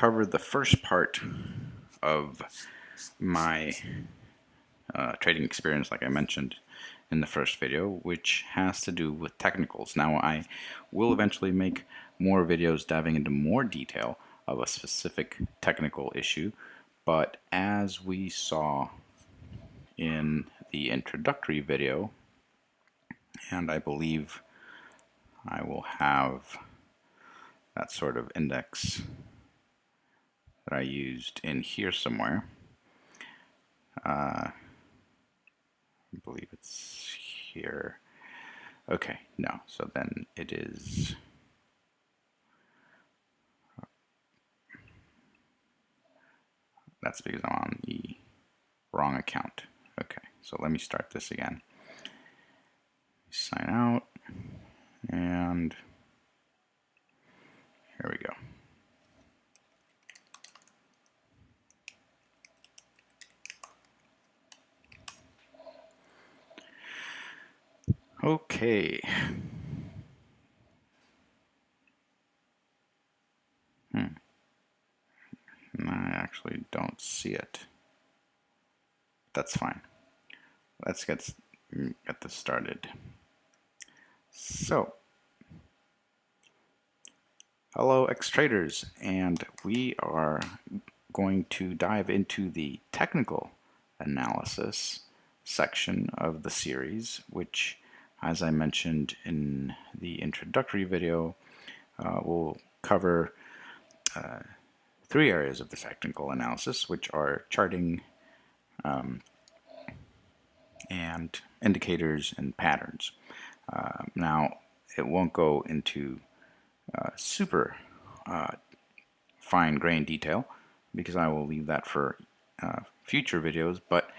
cover the first part of my trading experience, like I mentioned in the first video, which has to do with technicals. Now, I will eventually make more videos diving into more detail of a specific technical issue, but as we saw in the introductory video, and I believe I will have that sort of index that I used in here somewhere. I believe it's here. Okay, no, so then it is that's because I'm on the wrong account. Okay, so let me start this again. Sign out, and here we go. Okay. I actually don't see it. That's fine. Let's get this started. So, hello ex-traders, and we are going to dive into the technical analysis section of the series, which, as I mentioned in the introductory video, will cover three areas of the technical analysis, which are charting and indicators and patterns. Now, it won't go into super fine-grained detail because I will leave that for future videos, but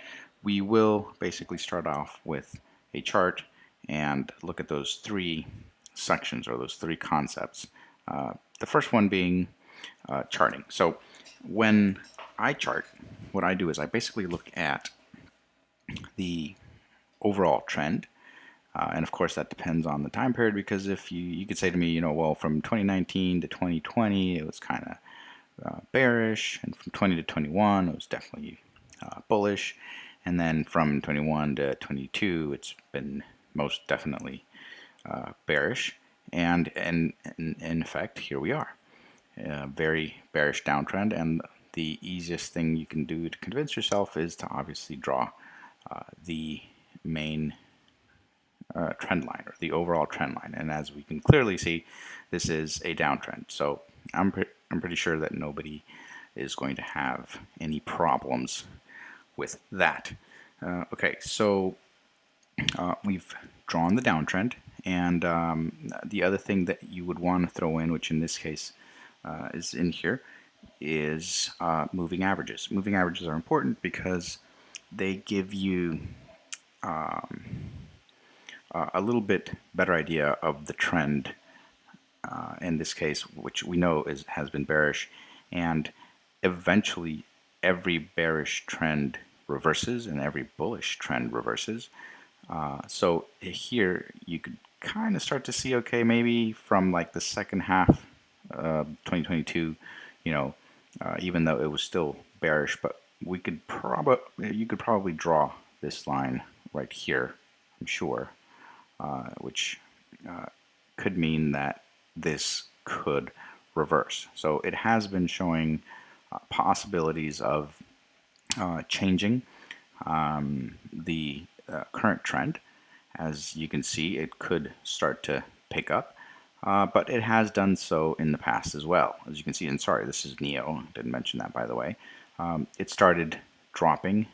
we will basically start off with a chart and look at those three sections, or those three concepts. The first one being charting. So when I chart, what I do is I basically look at the overall trend, and of course that depends on the time period, because if you could say to me, you know, well, from 2019 to 2020 it was kind of bearish, and from 20 to 21 it was definitely bullish, and then from 21 to 22 it's been most definitely bearish, and in effect here we are, very bearish downtrend. And the easiest thing you can do to convince yourself is to obviously draw the main trend line, or the overall trend line, and as we can clearly see, this is a downtrend. So I'm pretty sure that nobody is going to have any problems with that. Okay, so we've drawn the downtrend, and the other thing that you would want to throw in, which in this case is in here, is moving averages. Moving averages are important because they give you a little bit better idea of the trend, in this case, which we know has been bearish, and eventually every bearish trend reverses and every bullish trend reverses. So here you could kind of start to see, okay, maybe from like the second half of 2022, you know, even though it was still bearish, but you could probably draw this line right here, I'm sure, which could mean that this could reverse. So it has been showing possibilities of changing the current trend. As you can see, it could start to pick up, but it has done so in the past as well. As you can see, and sorry, this is NIO, didn't mention that, by the way. It started dropping,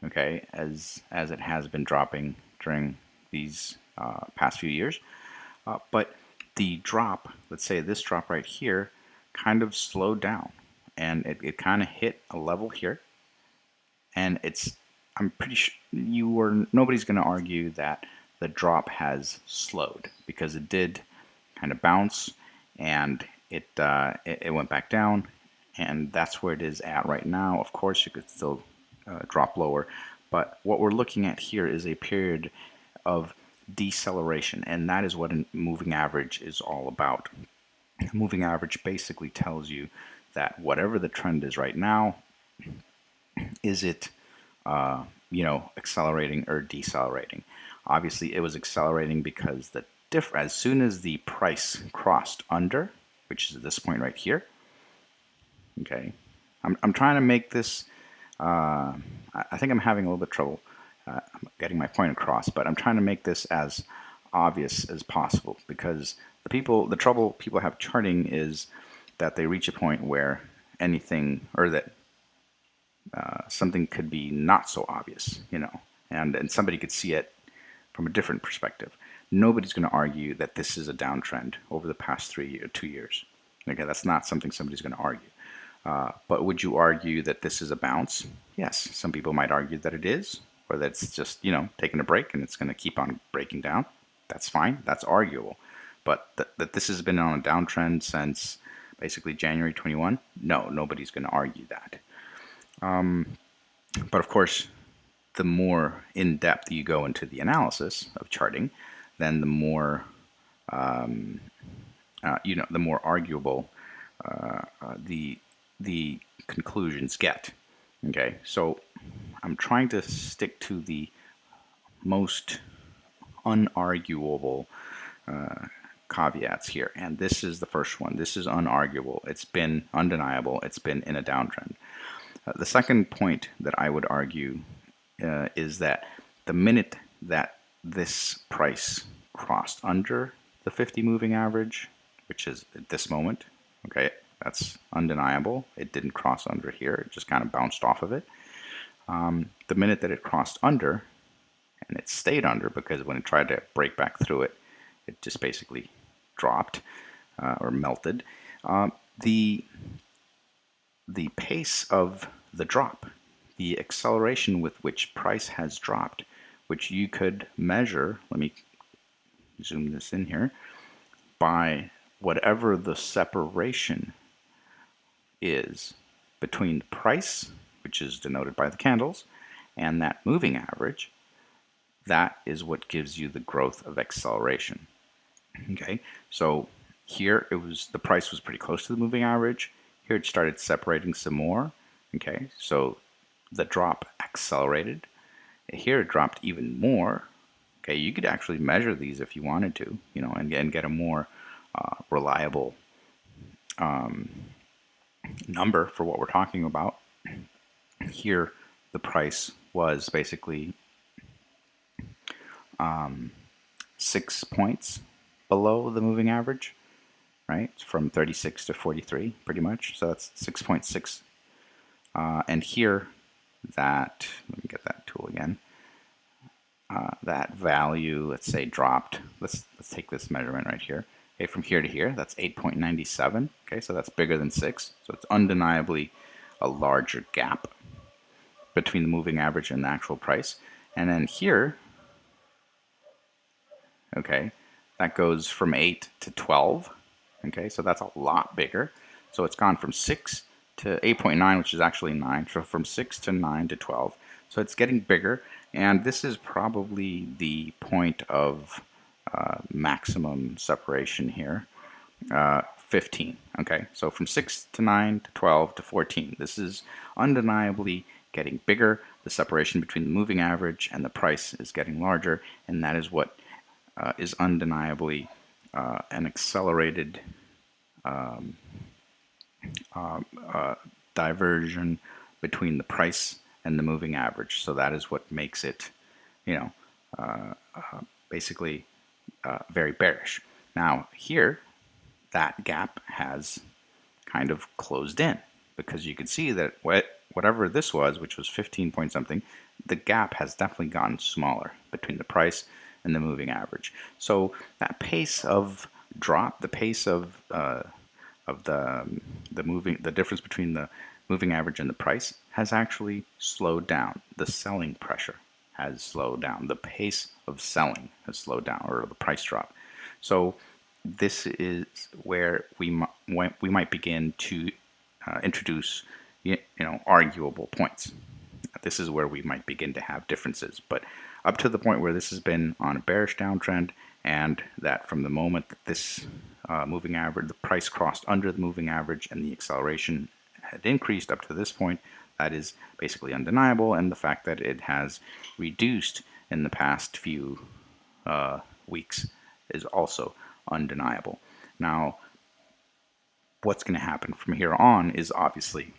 okay, as it has been dropping during these past few years, but the drop, let's say this drop right here, kind of slowed down, and it kind of hit a level here, and I'm pretty sure nobody's going to argue that the drop has slowed, because it did kind of bounce, and it went back down, and that's where it is at right now. Of course, you could still drop lower, but what we're looking at here is a period of deceleration, and that is what a moving average is all about. A moving average basically tells you that whatever the trend is right now, is it accelerating or decelerating? Obviously, it was accelerating because as soon as the price crossed under, which is this point right here. Okay, I'm trying to make this. I think I'm having a little bit of trouble getting my point across, but I'm trying to make this as obvious as possible, because the trouble people have charting is that they reach a point where anything, or that something could be not so obvious, and somebody could see it from a different perspective. Nobody's going to argue that this is a downtrend over the past 2 years. Okay, that's not something somebody's going to argue. But would you argue that this is a bounce? Yes, some people might argue that it is, or that it's just, taking a break and it's going to keep on breaking down. That's fine. That's arguable. But that this has been on a downtrend since basically January 21, no, nobody's going to argue that. But of course, the more in depth you go into the analysis of charting, then the more the more arguable the conclusions get. Okay, so I'm trying to stick to the most unarguable caveats here, and this is the first one. This is unarguable. It's been undeniable. It's been in a downtrend. The second point that I would argue is that the minute that this price crossed under the 50 moving average, which is at this moment, okay, that's undeniable. It didn't cross under here. It just kind of bounced off of it. The minute that it crossed under, and it stayed under, because when it tried to break back through it, it just basically dropped or melted. The pace of the drop, the acceleration with which price has dropped, which you could measure, let me zoom this in here, by whatever the separation is between the price, which is denoted by the candles, and that moving average. That is what gives you the growth of acceleration. Okay, so here the price was pretty close to the moving average. Here it started separating some more. Okay, so the drop accelerated. Here it dropped even more. Okay, you could actually measure these if you wanted to, and get a more reliable number for what we're talking about. Here the price was basically 6 points below the moving average, right? From 36 to 43, pretty much. So that's 6.6. And here, let me get that tool again. That value, let's say, dropped. Let's take this measurement right here. Okay, from here to here, that's 8.97. Okay, so that's bigger than 6. So it's undeniably a larger gap between the moving average and the actual price. And then here, okay, that goes from 8 to 12. Okay, so that's a lot bigger. So it's gone from 6 to 8.9, which is actually 9. So from 6 to 9 to 12. So it's getting bigger. And this is probably the point of maximum separation here. 15. Okay, so from 6 to 9 to 12 to 14. This is undeniably getting bigger. The separation between the moving average and the price is getting larger, and that is what is undeniably an accelerated diversion between the price and the moving average. So that is what makes it, basically very bearish. Now here, that gap has kind of closed in, because you can see that whatever this was, which was 15 point something, the gap has definitely gotten smaller between the price and the moving average. So that pace of drop, the pace of the difference between the moving average and the price has actually slowed down. The selling pressure has slowed down. The pace of selling has slowed down, or the price drop. So this is where we might begin to introduce, arguable points. This is where we might begin to have differences. But up to the point where this has been on a bearish downtrend, and that from the moment that this moving average, the price crossed under the moving average and the acceleration had increased up to this point, that is basically undeniable, and the fact that it has reduced in the past few weeks is also undeniable. Now, what's going to happen from here on is obviously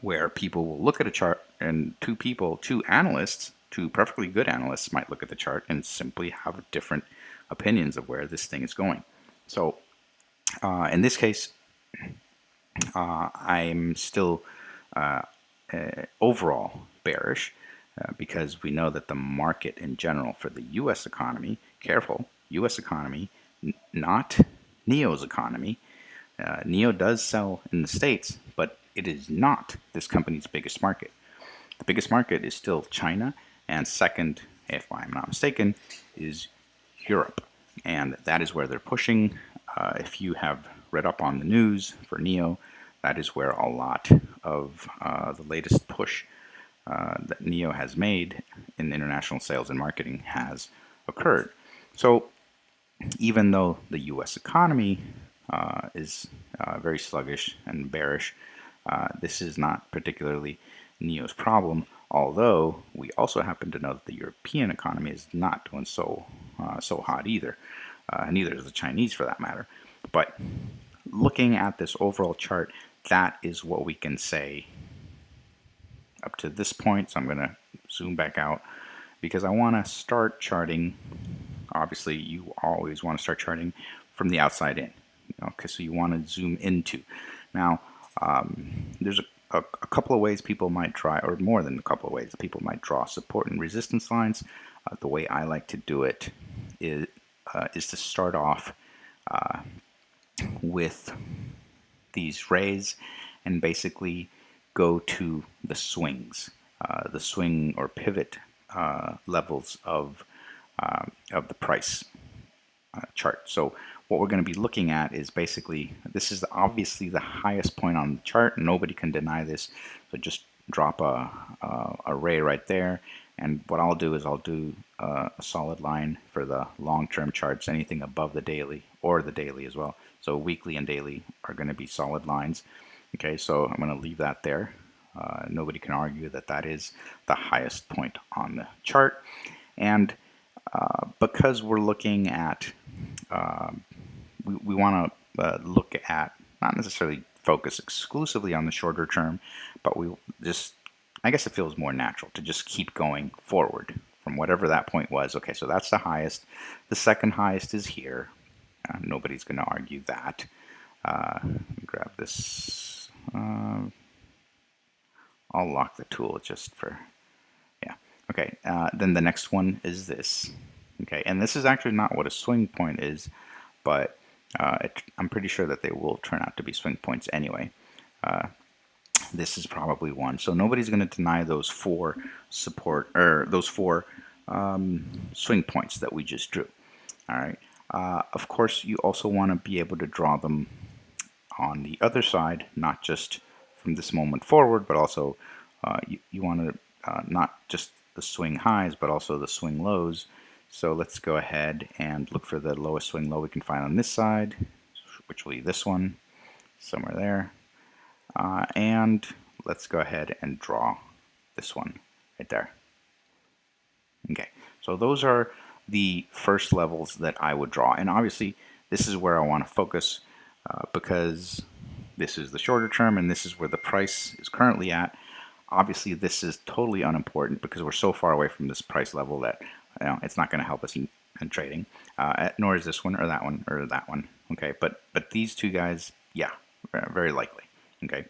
where people will look at a chart, and two analysts, two perfectly good analysts might look at the chart and simply have different opinions of where this thing is going. So in this case, I'm still overall bearish because we know that the market in general for the U.S. economy, careful, U.S. economy, not NIO's economy. NIO does sell in the States, but it is not this company's biggest market. The biggest market is still China, and second, if I'm not mistaken, is Europe. And that is where they're pushing. If you have read up on the news for NIO, that is where a lot of the latest push that NIO has made in international sales and marketing has occurred. So even though the U.S. economy is very sluggish and bearish, this is not particularly NIO's problem, although we also happen to know that the European economy is not doing so hot either. Neither is the Chinese for that matter. But looking at this overall chart, that is what we can say up to this point. So I'm going to zoom back out because I want to start charting. Obviously, you always want to start charting from the outside in. Okay, so you want to zoom into. Now, there's a couple of ways people might try, or more than a couple of ways people might draw support and resistance lines. The way I like to do it is to start off with these rays and basically go to the swings, the swing or pivot levels of the price chart. So what we're going to be looking at is basically, this is obviously the highest point on the chart. Nobody can deny this. So just drop a ray right there. And what I'll do is I'll do a solid line for the long-term charts, anything above the daily or the daily as well. So weekly and daily are going to be solid lines. Okay, so I'm going to leave that there. Nobody can argue that that is the highest point on the chart. And because we're looking at, we want to look at, not necessarily focus exclusively on the shorter term, but we just, I guess it feels more natural to just keep going forward from whatever that point was. Okay, so that's the highest. The second highest is here. Nobody's going to argue that. Let me grab this. I'll lock the tool just for, yeah. Okay, then the next one is this. Okay, and this is actually not what a swing point is, but I'm pretty sure that they will turn out to be swing points anyway. This is probably one. So nobody's going to deny those four support, or those four swing points that we just drew. All right. Of course, you also want to be able to draw them on the other side, not just from this moment forward, but also you want to not just the swing highs, but also the swing lows. So let's go ahead and look for the lowest swing low we can find on this side, which will be this one, somewhere there. And let's go ahead and draw this one right there. Okay, so those are the first levels that I would draw. And obviously, this is where I want to focus because this is the shorter term and this is where the price is currently at. Obviously, this is totally unimportant because we're so far away from this price level that it's not going to help us in trading. Nor is this one or that one or that one. Okay, but these two guys, yeah, very likely. Okay,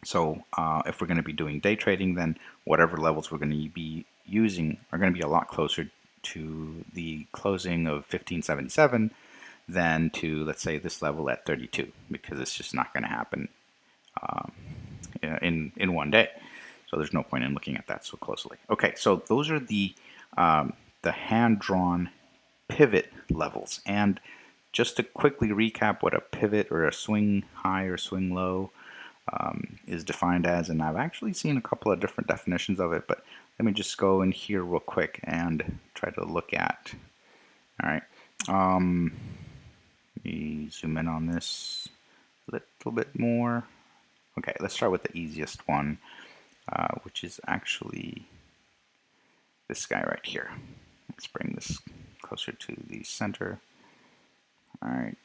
so if we're going to be doing day trading, then whatever levels we're going to be using are going to be a lot closer to the closing of 1577 than to, let's say, this level at 32, because it's just not going to happen in one day. So there's no point in looking at that so closely. Okay, so those are the hand-drawn pivot levels. And just to quickly recap what a pivot or a swing high or swing low is defined as, and I've actually seen a couple of different definitions of it, but let me just go in here real quick and try to look at. All right, Let me zoom in on this a little bit more. Okay, let's start with the easiest one, which is actually this guy right here. Let's bring this closer to the center. All right,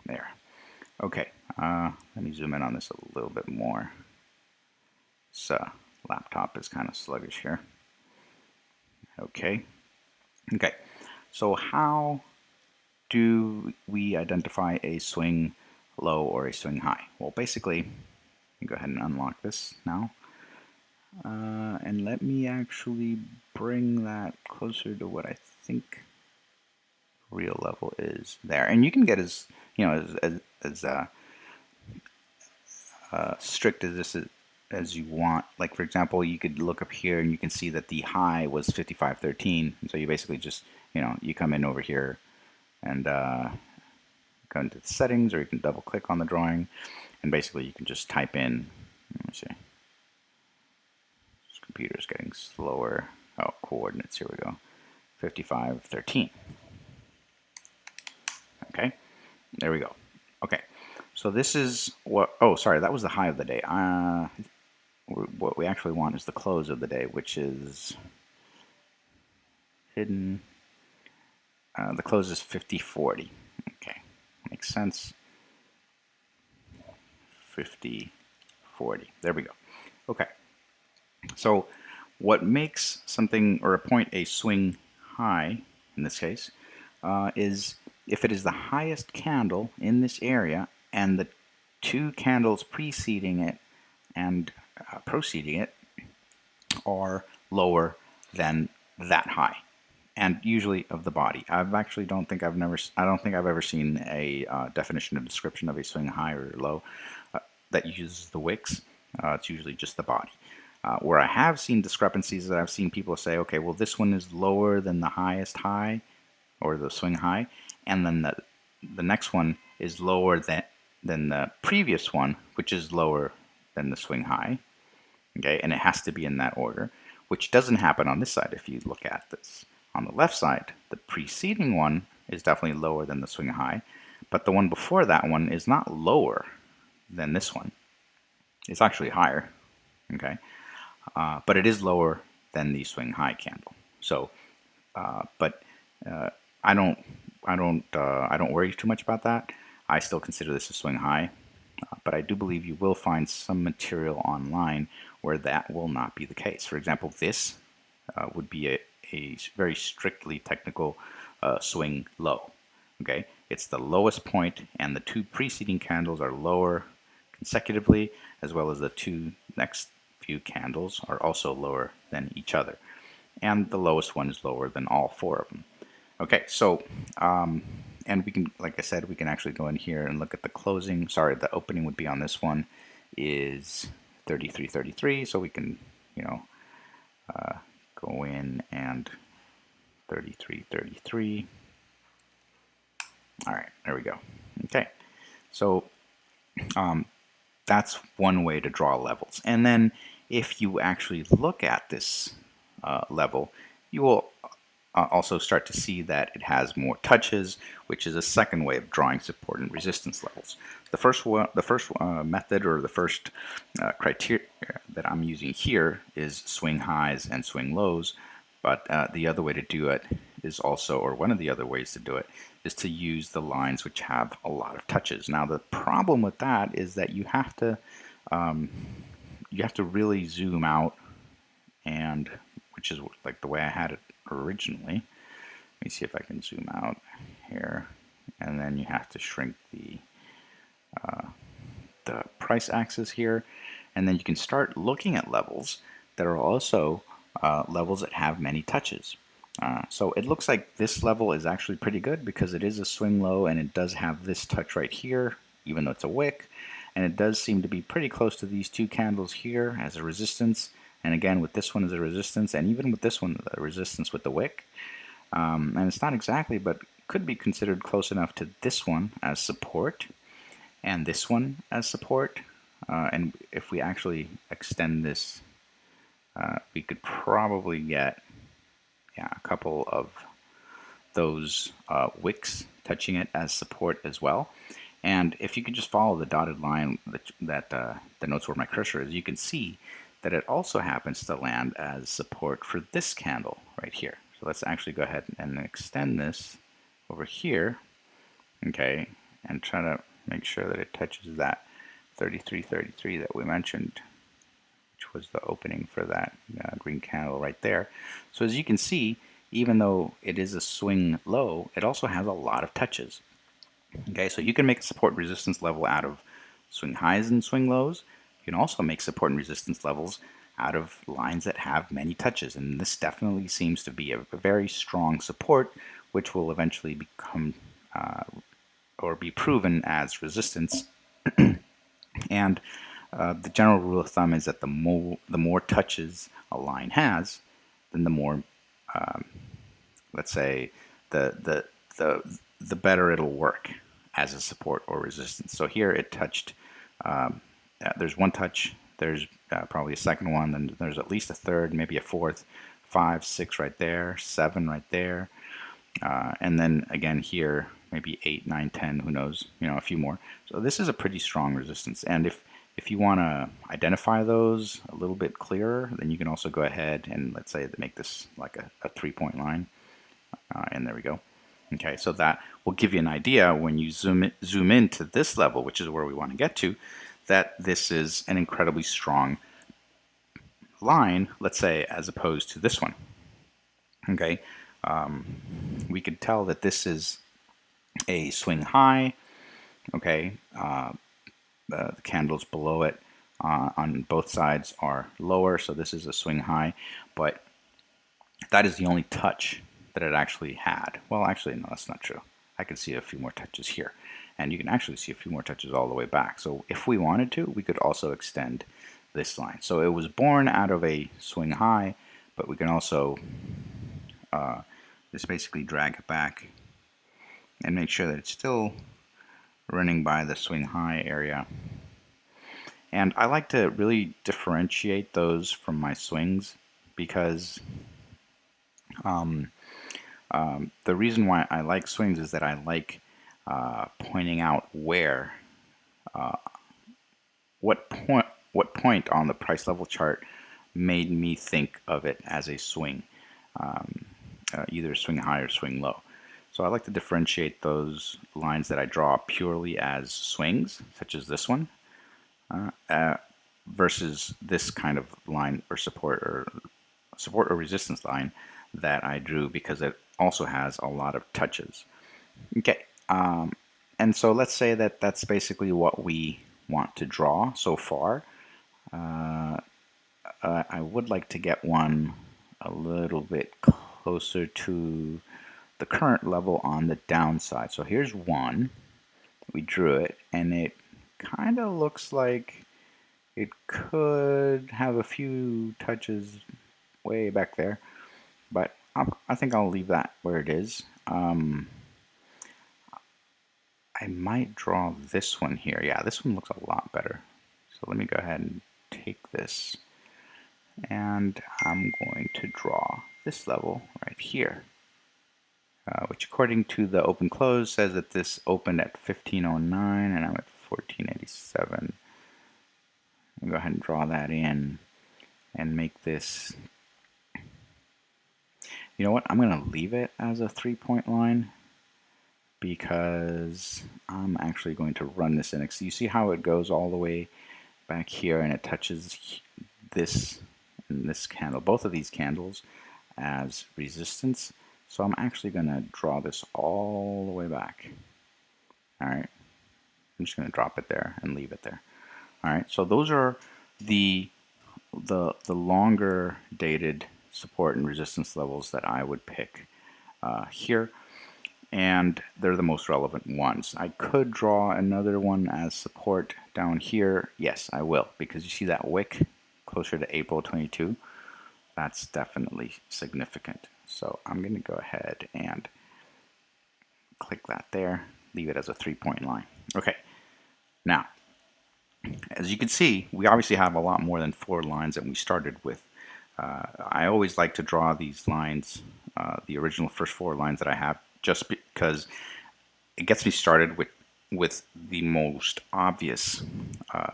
there. Okay, let me zoom in on this a little bit more. This laptop is kind of sluggish here. Okay. So how do we identify a swing low or a swing high? Well, basically, let me go ahead and unlock this now. And let me actually bring that closer to what I think real level is there. And you can get as strict as this is as you want. Like, for example, you could look up here and you can see that the high was 55.13. So you basically just, you come in over here and go into the settings, or you can double click on the drawing, and basically you can just type in, let me see, this computer's getting slower. Oh, coordinates, here we go, 55.13. Okay, there we go. Okay, so this is what, oh, sorry, that was the high of the day. What we actually want is the close of the day, which is hidden. The close is 50.40. Okay, makes sense. 50.40. There we go. Okay. So what makes something or a point a swing high in this case is if it is the highest candle in this area and the two candles preceding it and proceeding it are lower than that high, and usually of the body. I don't think I've ever seen a definition or description of a swing high or low that uses the wicks. It's usually just the body. Where I have seen discrepancies, that I've seen people say, okay, well, this one is lower than the highest high or the swing high, and then the next one is lower than the previous one, which is lower than the swing high. Okay, and it has to be in that order, which doesn't happen on this side. If you look at this on the left side, the preceding one is definitely lower than the swing high, but the one before that one is not lower than this one. It's actually higher. Okay, but it is lower than the swing high candle. So, I don't worry too much about that. I still consider this a swing high, but I do believe you will find some material online where that will not be the case. For example, this would be a very strictly technical swing low. Okay, it's the lowest point, and the two preceding candles are lower consecutively, as well as the two next few candles are also lower than each other, and the lowest one is lower than all four of them. Okay, so and we can, like I said, we can actually go in here and look at the closing. Sorry, the opening would be on this one is 33.33, so we can, go in and 33.33. All right, there we go. Okay, so that's one way to draw levels. And then if you actually look at this level, you will also start to see that it has more touches, which is a second way of drawing support and resistance levels. The first method, or the first criteria that I'm using here, is swing highs and swing lows. But the other way to do it is also, or one of the other ways to do it, is to use the lines which have a lot of touches. Now, the problem with that is that you have to really zoom out, and which is like the way I had it originally. Let me see if I can zoom out here, and then you have to shrink the price axis here, and then you can start looking at levels that are also levels that have many touches. So it looks like this level is actually pretty good because it is a swing low, and it does have this touch right here, even though it's a wick, and it does seem to be pretty close to these two candles here as a resistance, and again with this one as a resistance, and even with this one a resistance with the wick. And it's not exactly, but could be considered close enough to this one as support and this one as support. And if we actually extend this, we could probably get a couple of those wicks touching it as support as well. And if you could just follow the dotted line that denotes where my cursor is, you can see that it also happens to land as support for this candle right here. So let's actually go ahead and extend this over here, okay, and try to make sure that it touches that 33.33 that we mentioned, which was the opening for that green candle right there. So as you can see, even though it is a swing low, it also has a lot of touches. Okay, so you can make a support resistance level out of swing highs and swing lows. You can also make support and resistance levels out of lines that have many touches, and this definitely seems to be a very strong support, which will eventually become or be proven as resistance. And the general rule of thumb is that the more touches a line has, then the more, let's say, the better it'll work as a support or resistance. So here it touched, there's one touch, there's probably a second one, then there's at least a third, maybe a fourth, 5, 6 right there, 7 right there, and then again here, maybe 8, 9, 10, who knows, a few more. So this is a pretty strong resistance, and if you want to identify those a little bit clearer, then you can also go ahead and, let's say, make this like a 3-point line, and there we go. Okay, so that will give you an idea when you zoom in to this level, which is where we want to get to, that this is an incredibly strong line, let's say, as opposed to this one. Okay, we could tell that this is a swing high. Okay, the candles below it on both sides are lower, so this is a swing high, but that is the only touch that it actually had. Well, actually, no, that's not true. I can see a few more touches here, and you can actually see a few more touches all the way back. So if we wanted to, we could also extend this line. So it was born out of a swing high, but we can also just basically drag it back and make sure that it's still running by the swing high area. And I like to really differentiate those from my swings, because the reason why I like swings is that I like pointing out where, what point on the price level chart made me think of it as a swing, either swing high or swing low. So I like to differentiate those lines that I draw purely as swings, such as this one, versus this kind of line or support or resistance line that I drew, because it also has a lot of touches. Okay, and so let's say that that's basically what we want to draw so far. I would like to get one a little bit closer to the current level on the downside. So here's one. We drew it, and it kind of looks like it could have a few touches way back there, but I think I'll leave that where it is. I might draw this one here. Yeah, this one looks a lot better. So let me go ahead and take this, and I'm going to draw this level right here, which according to the open close says that this opened at 1509 and I'm at 1487. I'll go ahead and draw that in and make this, you know what, I'm going to leave it as a 3-point line, because I'm actually going to run this in. So you see how it goes all the way back here, and it touches this and this candle, both of these candles, as resistance. So I'm actually going to draw this all the way back. Alright, I'm just going to drop it there and leave it there. Alright, so those are the longer dated support and resistance levels that I would pick here, and they're the most relevant ones. I could draw another one as support down here. Yes, I will, because you see that wick closer to April 22. That's definitely significant. So I'm going to go ahead and click that there, leave it as a 3-point line. Okay, now, as you can see, we obviously have a lot more than 4 lines that we started with. I always like to draw these lines the original first 4 lines that I have, just because it gets me started with the most obvious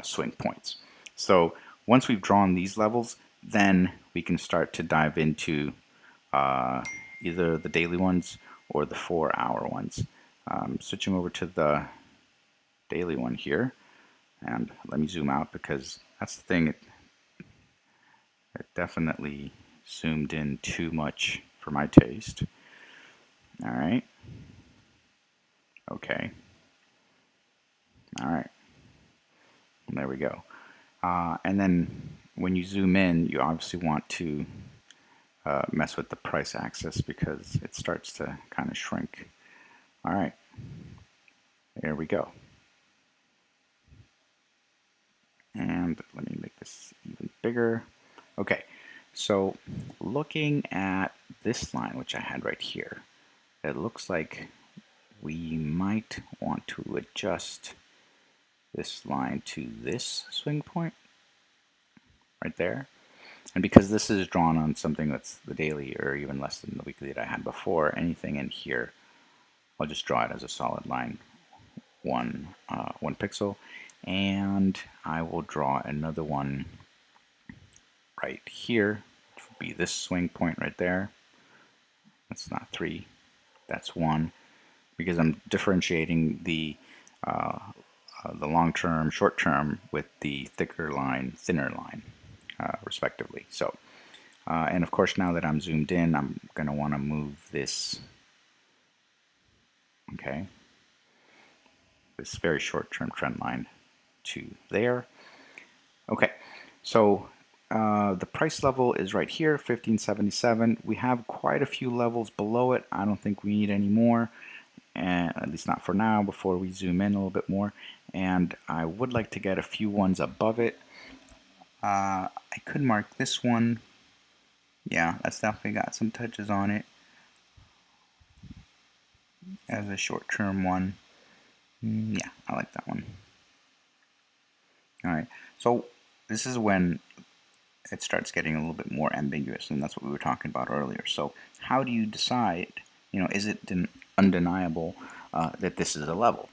swing points. So once we've drawn these levels, then we can start to dive into either the daily ones or the 4-hour ones. Switching over to the daily one here, and let me zoom out because that's the thing, it definitely zoomed in too much for my taste. All right. Okay. All right. There we go. And then when you zoom in, you obviously want to mess with the price axis because it starts to kind of shrink. All right. There we go. And let me make this even bigger. Okay. So looking at this line, which I had right here, it looks like we might want to adjust this line to this swing point right there. And because this is drawn on something that's the daily or even less than the weekly that I had before, anything in here, I'll just draw it as a solid line, one pixel. And I will draw another one right here, which would be this swing point right there. That's not 3, that's 1, because I'm differentiating the long-term, short-term with the thicker line, thinner line, respectively. So, and of course, now that I'm zoomed in, I'm going to want to move this, okay, this very short-term trend line to there. Okay, so the price level is right here, 1577. We have quite a few levels below it. I don't think we need any more, and at least not for now, before we zoom in a little bit more. And I would like to get a few ones above it. I could mark this one. Yeah, that's definitely got some touches on it as a short-term one. Yeah, I like that one. All right, so this is when it starts getting a little bit more ambiguous, and that's what we were talking about earlier. So how do you decide, is it undeniable that this is a level?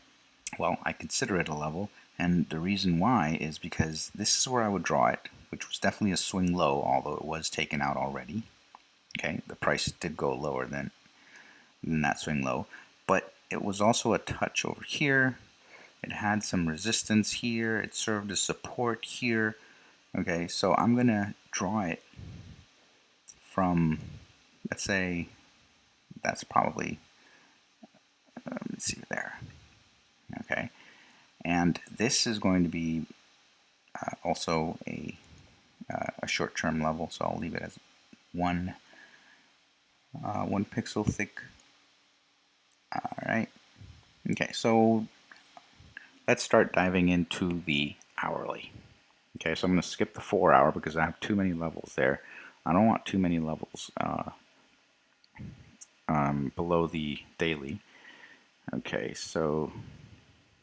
Well, I consider it a level, and the reason why is because this is where I would draw it, which was definitely a swing low, although it was taken out already. Okay, the price did go lower than that swing low, but it was also a touch over here. It had some resistance here. It served as support here. Okay, so I'm going to draw it from, let's say, that's probably, let's see there. Okay, and this is going to be also a short-term level, so I'll leave it as 1 pixel thick. All right. Okay, so let's start diving into the hourly. Okay, so I'm going to skip the 4-hour because I have too many levels there. I don't want too many levels below the daily. Okay, so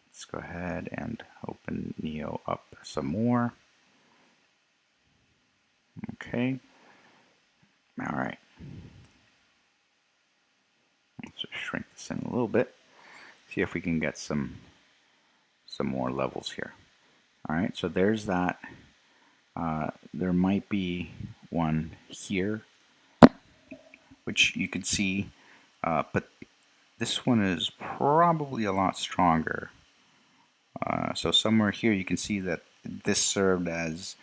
let's go ahead and open NIO up some more. Okay. All right. Let's just shrink this in a little bit. See if we can get some more levels here. All right, so there's that. There might be one here, which you can see, but this one is probably a lot stronger. So somewhere here you can see that this served as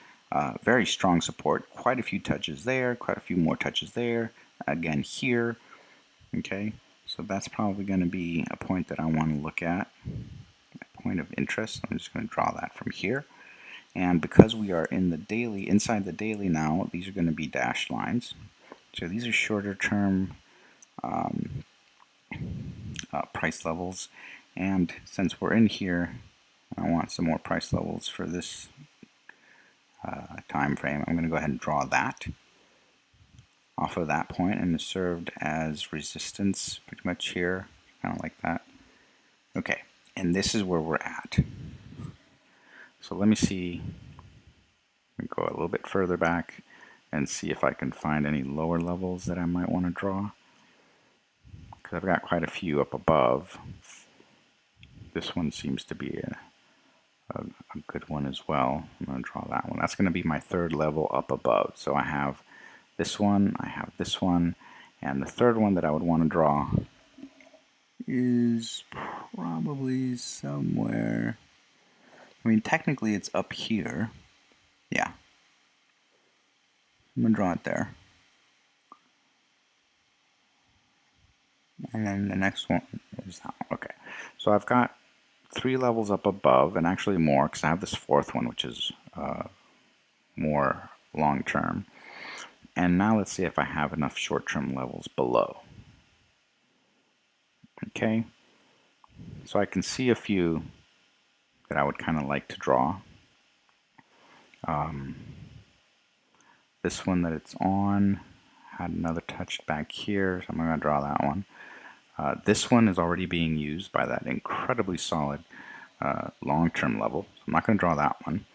very strong support. Quite a few touches there, quite a few more touches there. Again here. Okay, so that's probably going to be a point that I want to look at. A point of interest. I'm just going to draw that from here. And because we are in the daily, inside the daily now, these are going to be dashed lines. So these are shorter term price levels. And since we're in here, I want some more price levels for this time frame. I'm going to go ahead and draw that off of that point, and it's served as resistance pretty much here. I don't like that. Okay, and this is where we're at. So let me see, go a little bit further back and see if I can find any lower levels that I might want to draw. because I've got quite a few up above. This one seems to be a good one as well. I'm going to draw that one. That's going to be my third level up above. So I have this one, I have this one, and the third one that I would want to draw is probably somewhere. I mean, technically it's up here. Yeah. I'm going to draw it there. And then the next one is that one. Okay. So I've got 3 levels up above, and actually more, because I have this fourth one, which is more long-term. And now let's see if I have enough short-term levels below. Okay. So I can see a few that I would kind of like to draw. This one that it's on had another touch back here, so I'm going to draw that one. This one is already being used by that incredibly solid long-term level, so I'm not going to draw that one.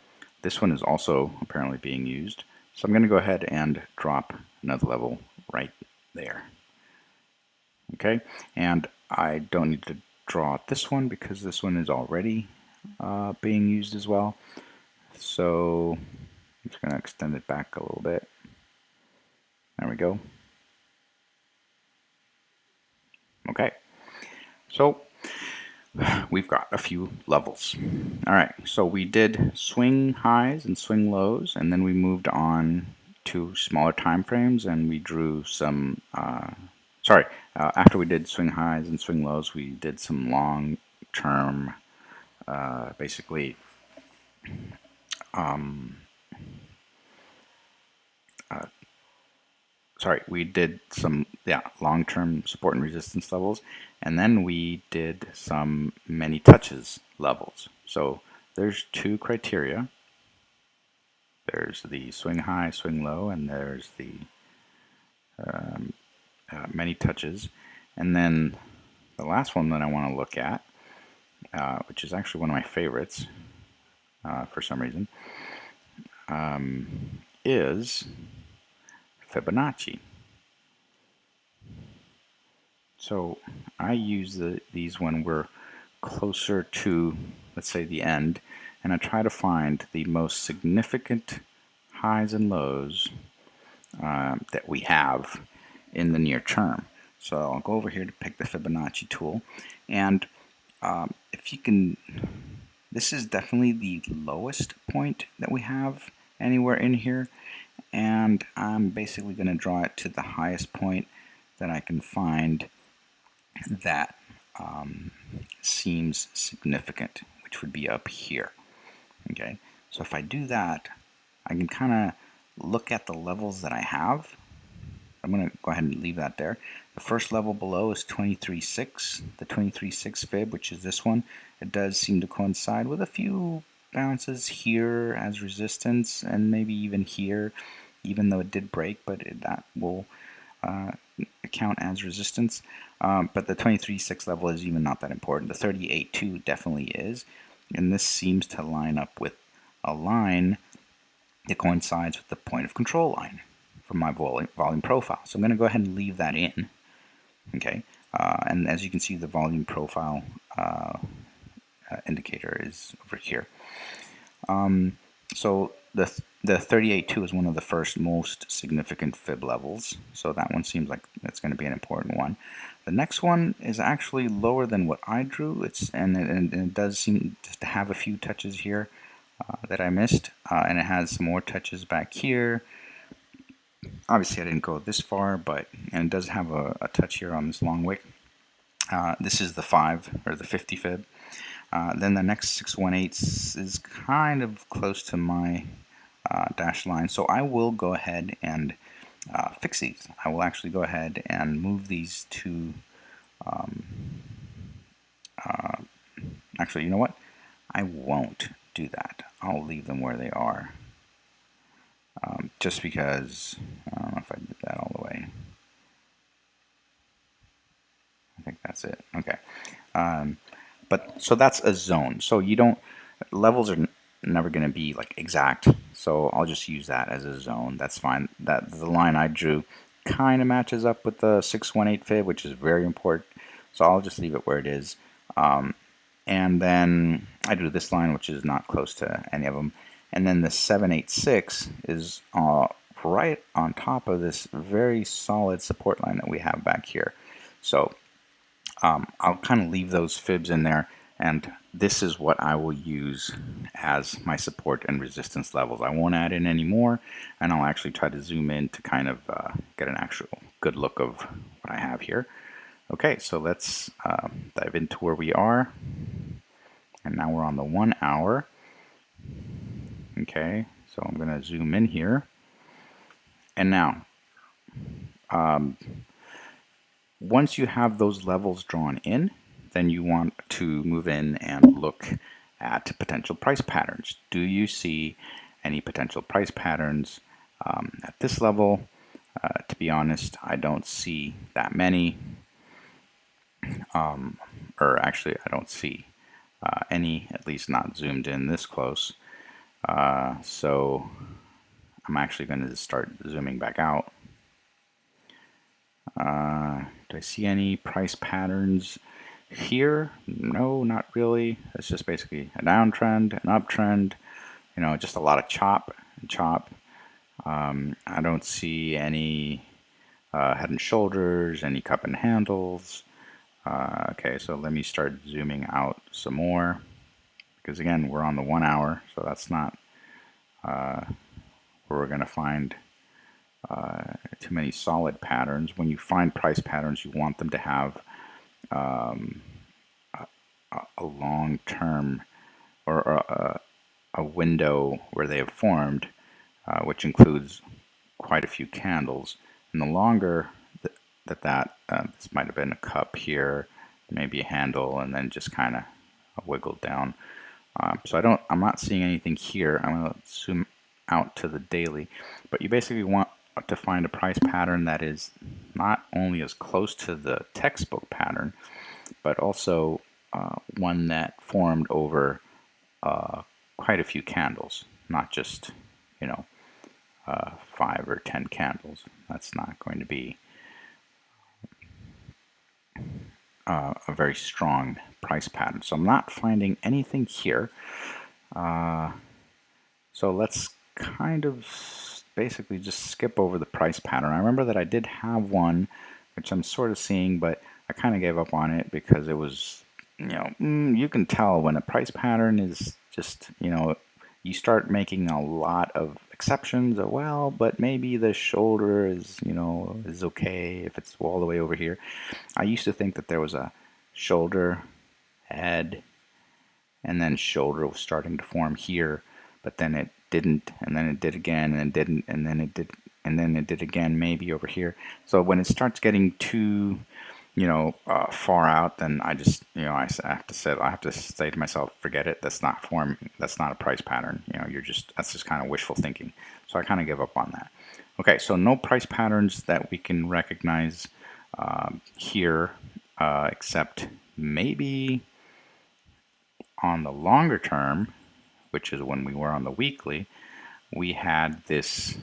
This one is also apparently being used, so I'm going to go ahead and drop another level right there. Okay, and I don't need to draw this one because this one is already being used as well. So I'm just going to extend it back a little bit. There we go. Okay, so we've got a few levels. All right, so we did swing highs and swing lows, and then we moved on to smaller time frames, and we drew some. After we did swing highs and swing lows, we did some long-term, basically. We did some long-term support and resistance levels, and then we did some many touches levels. So there's 2 criteria. There's the swing high, swing low, and there's the many touches. And then the last one that I want to look at, which is actually one of my favorites for some reason, is Fibonacci. So I use these when we're closer to, let's say, the end, and I try to find the most significant highs and lows that we have in the near term. So I'll go over here to pick the Fibonacci tool, and if you can, this is definitely the lowest point that we have anywhere in here, and I'm basically going to draw it to the highest point that I can find that seems significant, which would be up here. Okay, so if I do that, I can kind of look at the levels that I have. I'm going to go ahead and leave that there. The first level below is 23.6, the 23.6 fib, which is this one. It does seem to coincide with a few bounces here as resistance, and maybe even here, even though it did break, but that will count as resistance. But the 23.6 level is even not that important. The 38.2 definitely is, and this seems to line up with a line that coincides with the point of control line from my volume profile. So I'm going to go ahead and leave that in. Okay, and as you can see, the volume profile indicator is over here. So the 38.2 is one of the first most significant fib levels, so that one seems like it's going to be an important one. The next one is actually lower than what I drew. And it does seem to have a few touches here that I missed, and it has some more touches back here. Obviously I didn't go this far, and it does have a touch here on this long wick. This is the 5 or the 50 fib. Then the next 618 is kind of close to my dash line, so I will go ahead and fix these. I will actually go ahead and move these to actually, you know what? I won't do that. I'll leave them where they are. Just because, I don't know if I did that all the way. I think that's it. Okay. But so that's a zone. So you don't, levels are never going to be like exact. So I'll just use that as a zone. That's fine. That the line I drew kind of matches up with the 618 fib, which is very important So I'll just leave it where it is. And then I do this line, which is not close to any of them. And then the 786 is right on top of this very solid support line that we have back here. So I'll kind of leave those fibs in there, and this is what I will use as my support and resistance levels. I won't add in any more, and I'll actually try to zoom in to kind of get an actual good look of what I have here. Okay, so let's dive into where we are. And now we're on the 1 hour. Okay, so I'm going to zoom in here. And now, once you have those levels drawn in, then you want to move in and look at potential price patterns. Do you see any potential price patterns at this level? To be honest, I don't see that many. Or actually, I don't see any, at least not zoomed in this close. So I'm actually going to start zooming back out. Do I see any price patterns here? No, not really. It's just basically a downtrend, an uptrend, you know, just a lot of chop and chop. I don't see any head and shoulders, any cup and handles. Okay, so let me start zooming out some more, because again, we're on the 1 hour, so that's not where we're going to find too many solid patterns. When you find price patterns, you want them to have a long-term or a window where they have formed, which includes quite a few candles. And the longer this might have been a cup here, maybe a handle, and then just kind of wiggled down. So I'm not seeing anything here. I'm going to zoom out to the daily, but you basically want to find a price pattern that is not only as close to the textbook pattern, but also one that formed over quite a few candles, not just, you know, 5 or 10 candles. That's not going to be a very strong price pattern. So I'm not finding anything here. So let's kind of basically just skip over the price pattern. I remember that I did have one, which I'm sort of seeing, but I kind of gave up on it because it was, you know, you can tell when a price pattern is just, you know, you start making a lot of exceptions. Well, but maybe the shoulder is, you know, is okay if it's all the way over here. I used to think that there was a shoulder, head, and then shoulder was starting to form here, but then it didn't, and then it did again, and it didn't, and then it did, and then it did again, maybe over here. So when it starts getting too, you know, far out, then I just, you know, I have to say to myself, forget it. That's not forming. That's not a price pattern. You know, that's just kind of wishful thinking. So I kind of give up on that. Okay, so no price patterns that we can recognize here, except maybe on the longer term, which is when we were on the weekly, we had this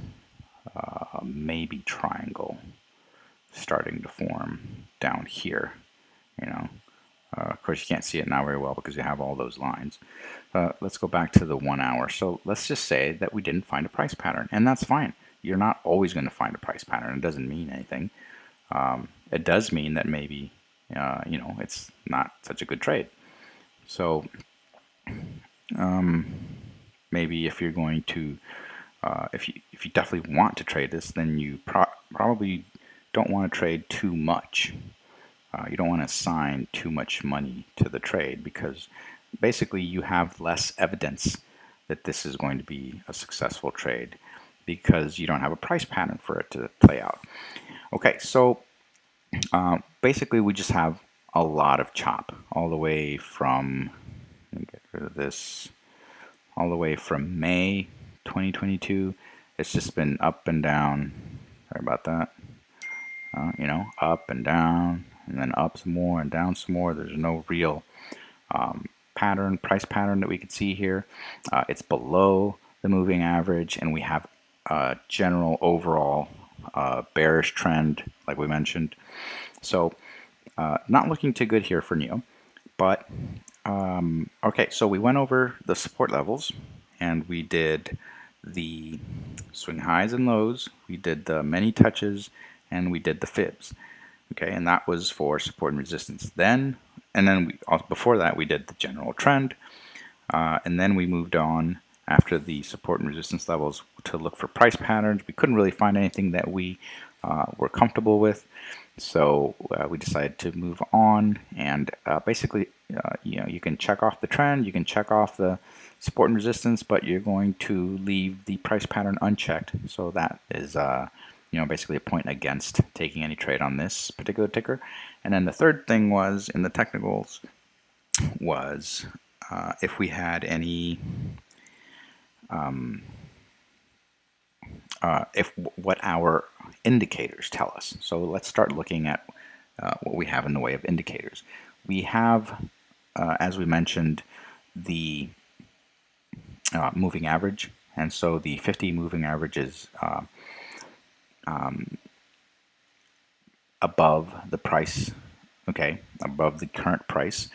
maybe triangle starting to form down here. You know, of course you can't see it now very well because you have all those lines. Let's go back to the 1 hour. So let's just say that we didn't find a price pattern, and that's fine. You're not always going to find a price pattern. It doesn't mean anything. It does mean that maybe you know, it's not such a good trade. So maybe if you're going to if you definitely want to trade this, then you probably don't want to trade too much. You don't want to assign too much money to the trade, because basically you have less evidence that this is going to be a successful trade because you don't have a price pattern for it to play out. Okay, so basically we just have a lot of chop all the way from, let me get rid of this, all the way from May 2022. It's just been up and down. Sorry about that. You know, up and down, and then up some more and down some more. There's no real price pattern that we could see here. It's below the moving average, and we have a general overall bearish trend, like we mentioned. So Not looking too good here for NIO, but okay, so we went over the support levels and we did the swing highs and lows, we did the many touches, and we did the fibs. Okay, and that was for support and resistance. Then before that we did the general trend, and then we moved on after the support and resistance levels to look for price patterns. We couldn't really find anything that we were comfortable with, so we decided to move on. And basically, you can check off the trend, you can check off the support and resistance, but you're going to leave the price pattern unchecked. So that is basically a point against taking any trade on this particular ticker. And then the third thing was in the technicals was if we had any what our indicators tell us. So let's start looking at what we have in the way of indicators. We have, as we mentioned, the moving average, and so the 50 moving average is above the price, okay, above the current price.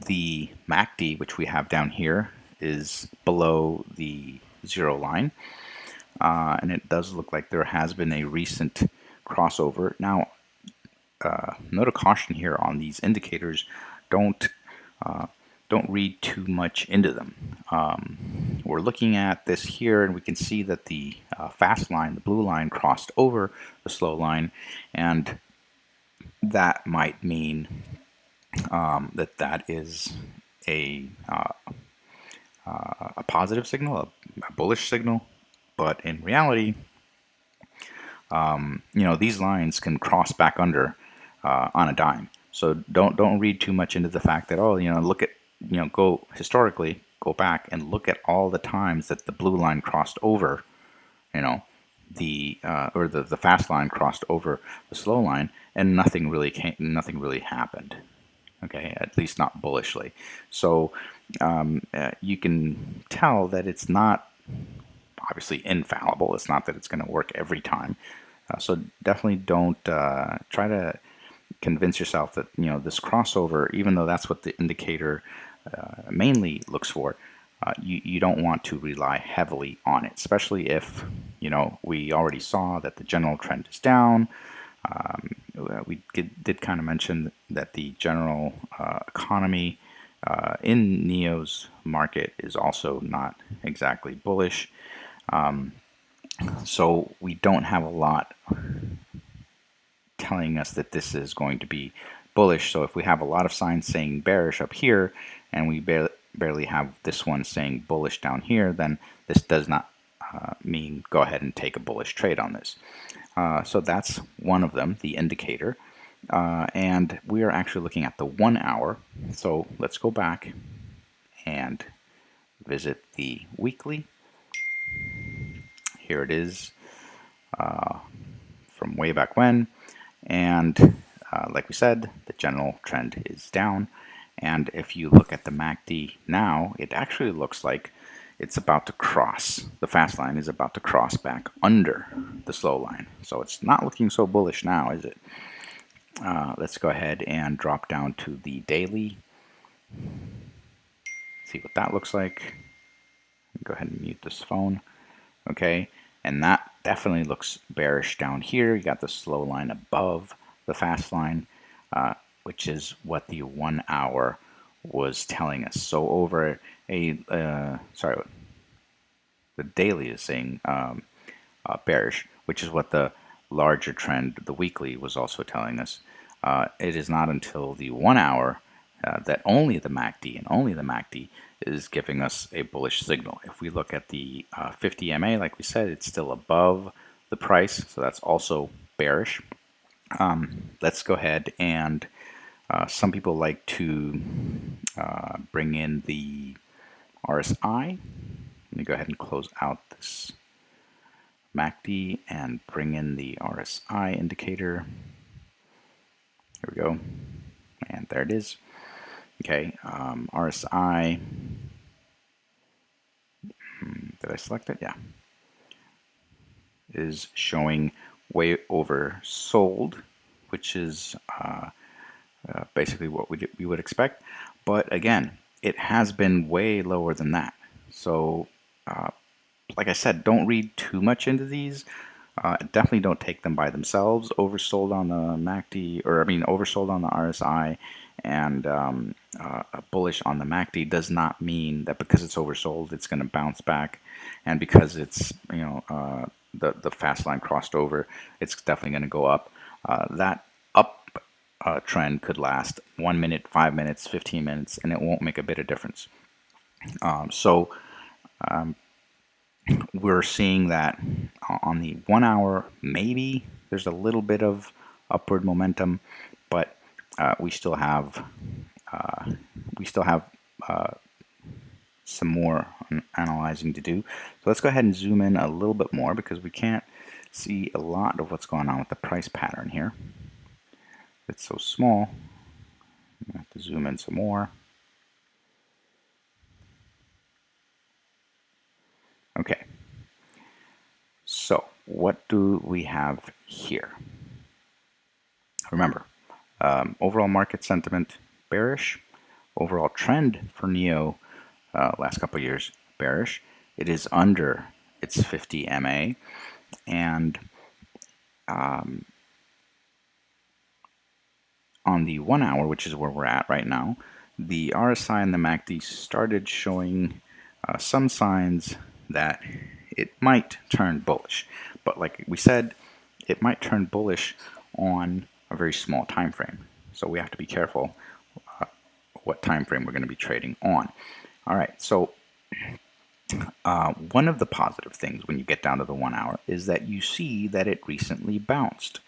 The MACD, which we have down here, is below the zero line, and it does look like there has been a recent crossover. Now, note of caution here on these indicators: don't read too much into them. We're looking at this here, and we can see that the fast line, the blue line, crossed over the slow line, and that might mean that is a positive signal, a bullish signal. But in reality, these lines can cross back under on a dime. So don't read too much into the fact that, look at, go historically, go back and look at all the times that the blue line crossed over, the fast line crossed over the slow line, and nothing really happened. Okay, at least not bullishly. So you can tell that it's not obviously infallible. It's not that it's going to work every time. So definitely don't try to convince yourself that this crossover, even though that's what the indicator mainly looks for, you don't want to rely heavily on it, especially if we already saw that the general trend is down. We did kind of mention that the general economy in NIO's market is also not exactly bullish. So we don't have a lot telling us that this is going to be bullish. So if we have a lot of signs saying bearish up here, and we barely have this one saying bullish down here, then this does not mean go ahead and take a bullish trade on this. So that's one of them, the indicator. And we are actually looking at the 1 hour. So let's go back and visit the weekly. Here it is from way back when. And like we said, the general trend is down. And if you look at the MACD now, it actually looks like it's about to cross. The fast line is about to cross back under the slow line. So it's not looking so bullish now, is it? Let's go ahead and drop down to the daily. See what that looks like. Go ahead and mute this phone. Okay, and that definitely looks bearish down here. You got the slow line above the fast line, which is what the 1 hour was telling us. So over the daily is saying bearish, which is what the larger trend, the weekly, was also telling us. It is not until the 1 hour that only the MACD and only the MACD is giving us a bullish signal. If we look at the 50 MA, like we said, it's still above the price, so that's also bearish. Let's go ahead and some people like to bring in the RSI. Let me go ahead and close out this MACD and bring in the RSI indicator. Here we go, and there it is. Okay, RSI, did I select it? Yeah. Is showing way oversold, which is basically what we would expect. But again, it has been way lower than that. So, like I said, don't read too much into these. Definitely don't take them by themselves. Oversold on the MACD, or I mean, oversold on the RSI, and bullish on the MACD does not mean that because it's oversold, it's going to bounce back, and because it's the fast line crossed over, it's definitely going to go up. That up trend could last 1 minute, 5 minutes, 15 minutes, and it won't make a bit of difference. So we're seeing that on the 1 hour, maybe there's a little bit of upward momentum, but we still have some more analyzing to do. So let's go ahead and zoom in a little bit more because we can't see a lot of what's going on with the price pattern here. It's so small. I have to zoom in some more. Okay. So what do we have here? Remember, overall market sentiment bearish. Overall trend for NIO last couple of years bearish. It is under its 50 MA, and on the 1 hour, which is where we're at right now, the RSI and the MACD started showing some signs that it might turn bullish. But like we said, it might turn bullish on a very small time frame. So we have to be careful what time frame we're going to be trading on. All right, so one of the positive things when you get down to the 1 hour is that you see that it recently bounced.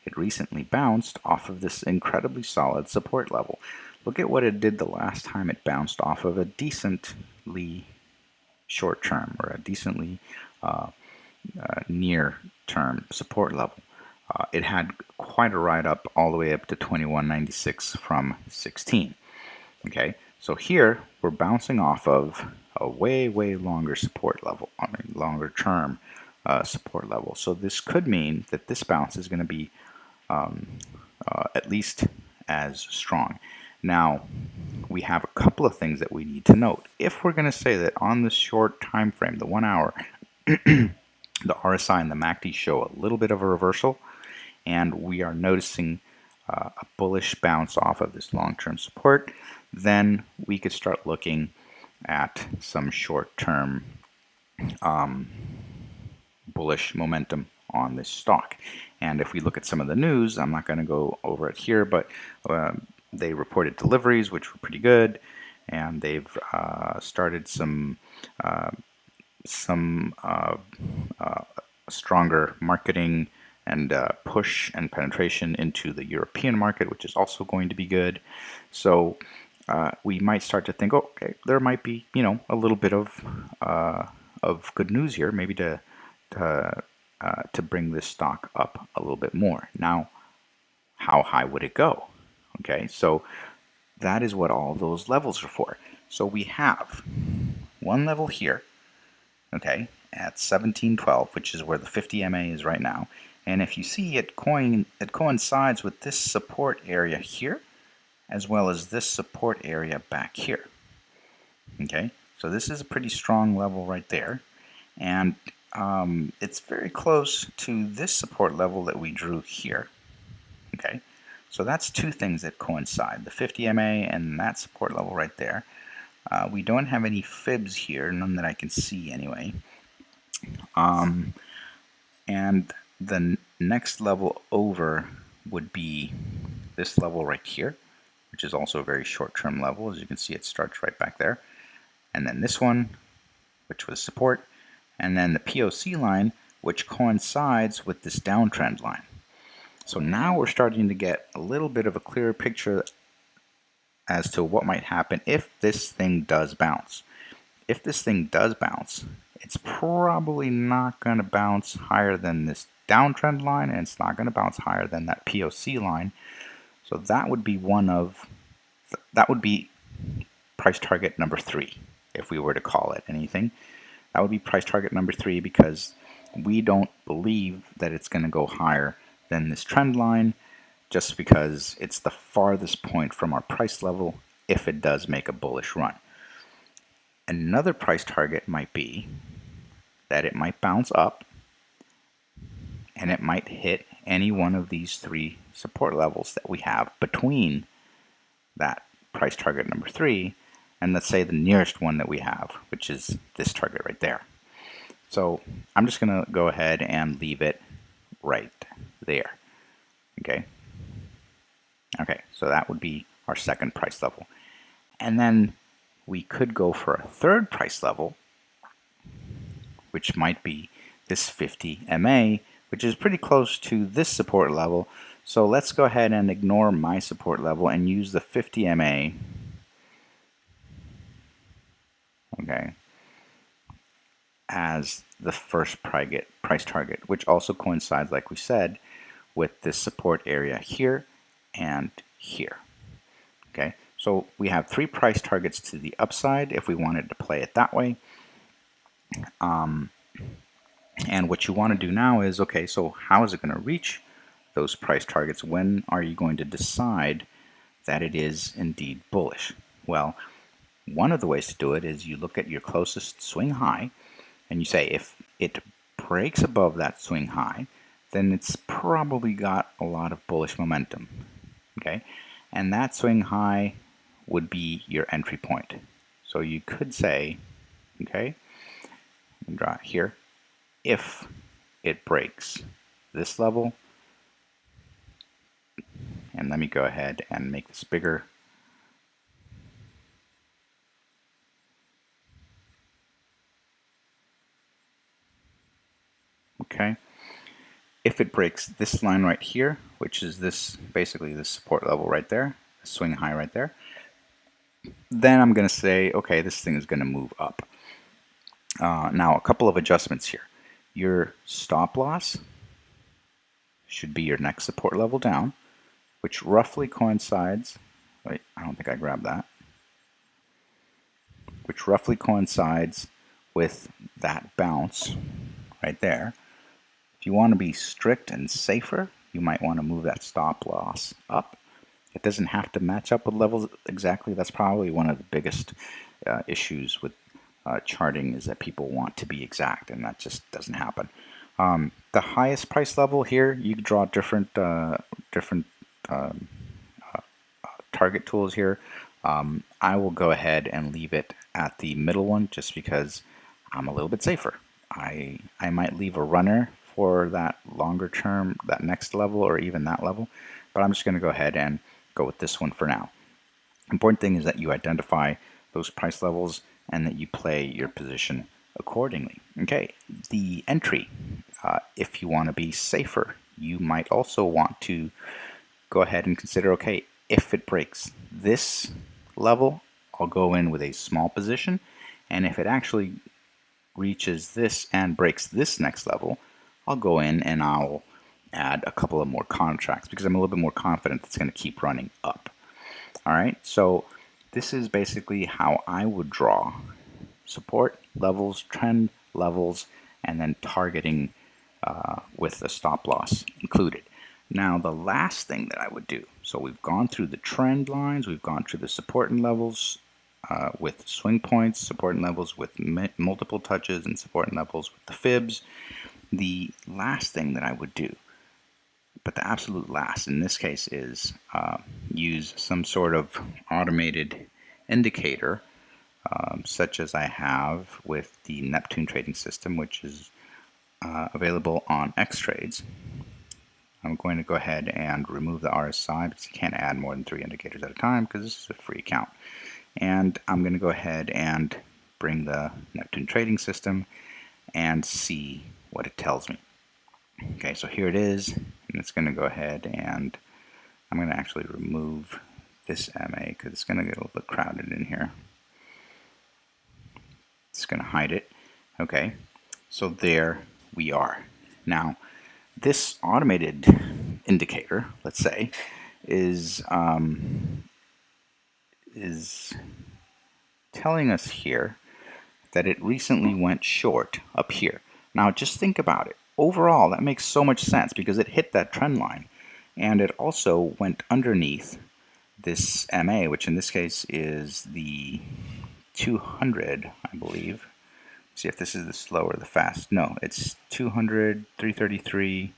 It recently bounced off of this incredibly solid support level. Look at what it did the last time it bounced off of a decently short term, or a decently near term support level. It had quite a ride up all the way up to 21.96 from 16. Okay, so here we're bouncing off of a way longer support level, I mean longer term support level. So this could mean that this bounce is going to be at least as strong. Now, we have a couple of things that we need to note. If we're going to say that on this short time frame, the 1 hour, the RSI and the MACD show a little bit of a reversal, and we are noticing a bullish bounce off of this long-term support, then we could start looking at some short-term bullish momentum on this stock. And if we look at some of the news, I'm not going to go over it here, but they reported deliveries, which were pretty good, and they've started some stronger marketing and push and penetration into the European market, which is also going to be good. So we might start to think, oh, okay, there might be, a little bit of good news here, maybe to bring this stock up a little bit more. Now, how high would it go? Okay, so that is what all those levels are for. So we have one level here, okay, at 1712, which is where the 50 MA is right now. And if you see it coincides with this support area here, as well as this support area back here. Okay, so this is a pretty strong level right there. And it's very close to this support level that we drew here. Okay, so that's two things that coincide, the 50 MA and that support level right there. We don't have any fibs here, none that I can see anyway. And the next level over would be this level right here, which is also a very short-term level. As you can see, it starts right back there. And then this one, which was support, and then the POC line, which coincides with this downtrend line. So now we're starting to get a little bit of a clearer picture as to what might happen if this thing does bounce. If this thing does bounce, it's probably not going to bounce higher than this downtrend line, and it's not going to bounce higher than that POC line. So that would be that would be price target number 3, if we were to call it anything. That would be price target number 3, because we don't believe that it's going to go higher than this trend line, just because it's the farthest point from our price level if it does make a bullish run. Another price target might be that it might bounce up and it might hit any one of these three support levels that we have between that price target number 3 and let's say the nearest one that we have, which is this target right there. So I'm just going to go ahead and leave it right there. Okay. Okay, so that would be our second price level. And then we could go for a third price level, which might be this 50 MA, which is pretty close to this support level. So let's go ahead and ignore my support level and use the 50 MA, okay, as the first price target, which also coincides, like we said, with this support area here and here. Okay, so we have 3 price targets to the upside if we wanted to play it that way. And what you want to do now is, okay, so how is it going to reach those price targets? When are you going to decide that it is indeed bullish? Well, one of the ways to do it is you look at your closest swing high and you say if it breaks above that swing high, then it's probably got a lot of bullish momentum. Okay, and that swing high would be your entry point. So you could say, okay, draw it here, if it breaks this level, and let me go ahead and make this bigger. Okay, if it breaks this line right here, which is this, basically this support level right there, the swing high right there, then I'm going to say, okay, this thing is going to move up. Now, a couple of adjustments here. Your stop loss should be your next support level down, which roughly coincides, wait, I don't think I grabbed that, which roughly coincides with that bounce right there. If you want to be strict and safer, you might want to move that stop loss up. It doesn't have to match up with levels exactly. That's probably one of the biggest issues with charting, is that people want to be exact, and that just doesn't happen. The highest price level here, you can draw different target tools here. I will go ahead and leave it at the middle one just because I'm a little bit safer. I might leave a runner for that longer term, that next level, or even that level, but I'm just going to go ahead and go with this one for now. Important thing is that you identify those price levels and that you play your position accordingly. Okay, the entry, if you want to be safer, you might also want to go ahead and consider, okay, if it breaks this level, I'll go in with a small position, and if it actually reaches this and breaks this next level, I'll go in and I'll add a couple of more contracts because I'm a little bit more confident it's going to keep running up. All right, so this is basically how I would draw support levels, trend levels, and then targeting with the stop loss included. Now, the last thing that I would do, so we've gone through the trend lines, we've gone through the support and levels with swing points, support and levels with multiple touches, and support and levels with the fibs. The last thing that I would do, but the absolute last in this case, is use some sort of automated indicator such as I have with the Neptune trading system, which is available on X-Trades. I'm going to go ahead and remove the RSI because you can't add more than 3 indicators at a time because this is a free account. And I'm going to go ahead and bring the Neptune trading system and see what it tells me. Okay, so here it is, and it's going to go ahead and I'm going to actually remove this MA because it's going to get a little bit crowded in here. It's going to hide it. Okay, so there we are. Now, this automated indicator, let's say, is telling us here that it recently went short up here. Now, just think about it. Overall, that makes so much sense because it hit that trend line. and it also went underneath this MA, which in this case is the 200, I believe. See if this is the slow or the fast. No, it's 200, 333.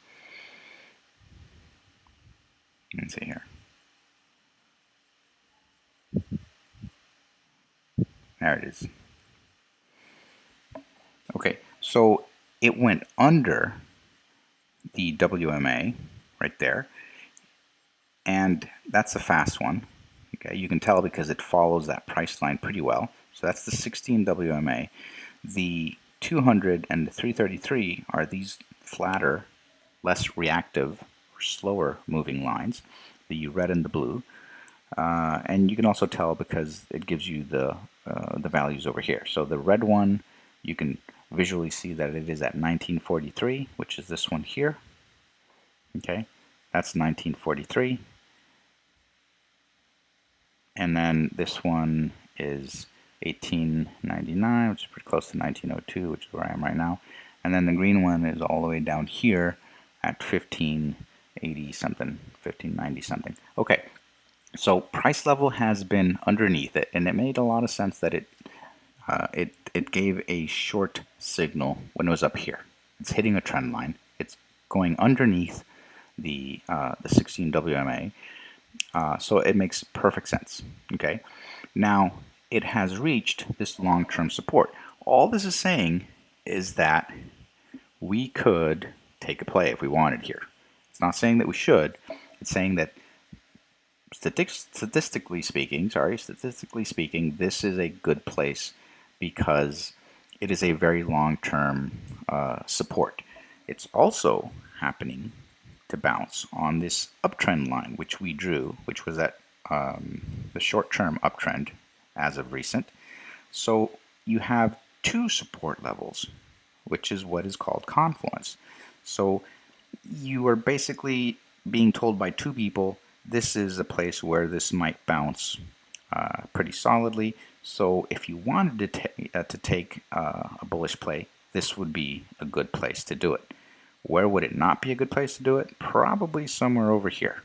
Let's see here. There it is. Okay, so it went under the WMA right there, and that's a fast one. Okay, you can tell because it follows that price line pretty well. So that's the 16 WMA. The 200 and the 333 are these flatter, less reactive, slower moving lines, the red and the blue. And you can also tell because it gives you the values over here. So the red one, you can visually see that it is at 1943, which is this one here. Okay, that's 1943. And then this one is 1899, which is pretty close to 1902, which is where I am right now. And then the green one is all the way down here at 1580 something, 1590 something. Okay, so price level has been underneath it, and it made a lot of sense that it gave a short signal when it was up here. It's hitting a trend line. It's going underneath the 16 WMA. So it makes perfect sense. Okay, now it has reached this long-term support. All this is saying is that we could take a play if we wanted here. It's not saying that we should. It's saying that statistically speaking, this is a good place because it is a very long-term support. It's also happening to bounce on this uptrend line, which we drew, which was at the short-term uptrend as of recent. So you have two support levels, which is what is called confluence. So you are basically being told by two people, this is a place where this might bounce pretty solidly. So if you wanted to take a bullish play, this would be a good place to do it. Where would it not be a good place to do it? Probably somewhere over here,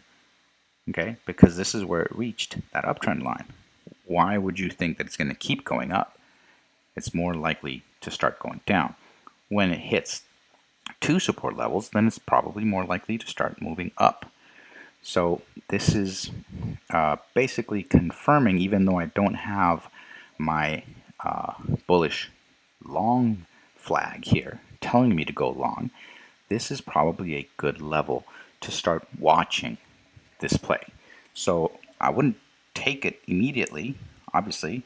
okay? Because this is where it reached that uptrend line. Why would you think that it's going to keep going up? It's more likely to start going down. When it hits two support levels, then it's probably more likely to start moving up. So this is basically confirming, even though I don't have my bullish long flag here telling me to go long, this is probably a good level to start watching this play. So I wouldn't take it immediately, obviously,